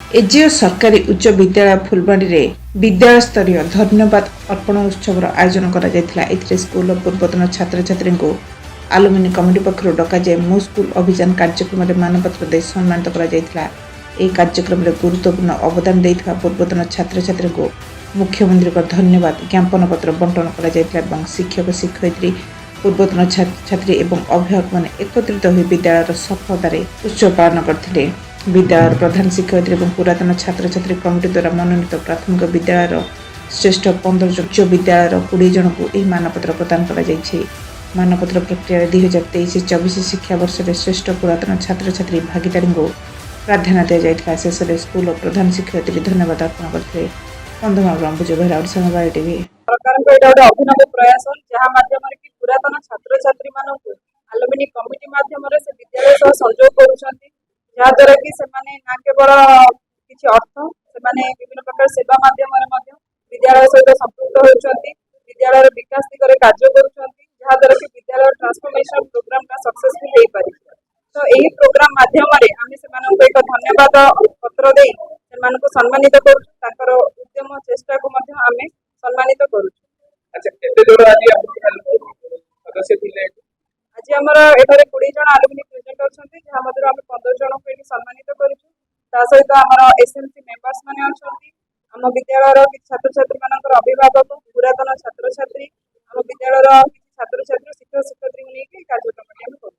AgO सरकारी उच्च विद्यालय फुलबाड़ी में विद्यालय स्तरीय धन्यवाद अर्पण उत्सव आयोजन कर स्कूल पूर्वतन छात्र छात्री को आलुमिनी कमिटी पक्षर डक मो स्कूल अभियान कार्यक्रम में मानपत्र दे सम्मानित कार्यक्रम में गुरुत्वपूर्ण अवदान देता पूर्वतन छात्र छात्री को मुख्यमंत्री धन्यवाद ज्ञापन पत्र बंटन कर शिक्षक शिक्षयित्री पूर्वतन छात्र छात्री और अभिभावक मैंने एकत्रित हो विद्यालय सफलतार उत्सव पालन करते। विद्यालय प्रधान शिक्षयित्री और पुरातन छात्र छात्री कमिटी द्वारा मनोनीत प्राथमिक विद्यालय श्रेष्ठ 15 जन उच्च विद्यालय 20 जन को यह मानपत्र प्रदान कर मानपत्र प्रक्रिया 2023-24 शिक्षा वर्ष में श्रेष्ठ पुरातन छात्र छात्री भागीदारी को प्राधान्य दि जाता। शेष में स्कूल प्रधान शिक्षयित्री धन्यवाद अर्पण करते। कंधमाल अंबुज बेहरा ओडिशा टीवी सरकार अभिनव प्रयास जहाँ मध्यम पुरातन छात्र छात्री मानक आलुमिनी कमिटी मध्यम से विद्यालय सह संयोग कर जहाद्वारा कि ना केवल किसी अर्थ से विभिन्न प्रकार सेवा माध्यम विद्यालय सहित संपृक्त होती विद्यालय विकास दिगरे कार्य करुद्वारा कि विद्यालय ट्रांसफॉर्मेशन प्रोग्राम सक्सेसफुल हो पारि। तो यही प्रोग्राम माध्यम एक धन्यवाद पत्र दे सम्मानित कर उद्यम चेष्टा को आम सम्मानित करुँ। आज आमर एठारे 20 जन आलुमिनी प्रेजेंट अच्छा जहाँ मध्य आम 15 जन को ये सम्मानित करूँ सहित आमर एसएमसी मेंबर्स मैंने अच्छा आम विद्यालय छात्र छात्री मान अभिभावक पुरातन छात्र छात्री आम विद्यालय छात्र छात्री शिक्षक शिक्षयित्री को लेकिन कार्यक्रम करूँ।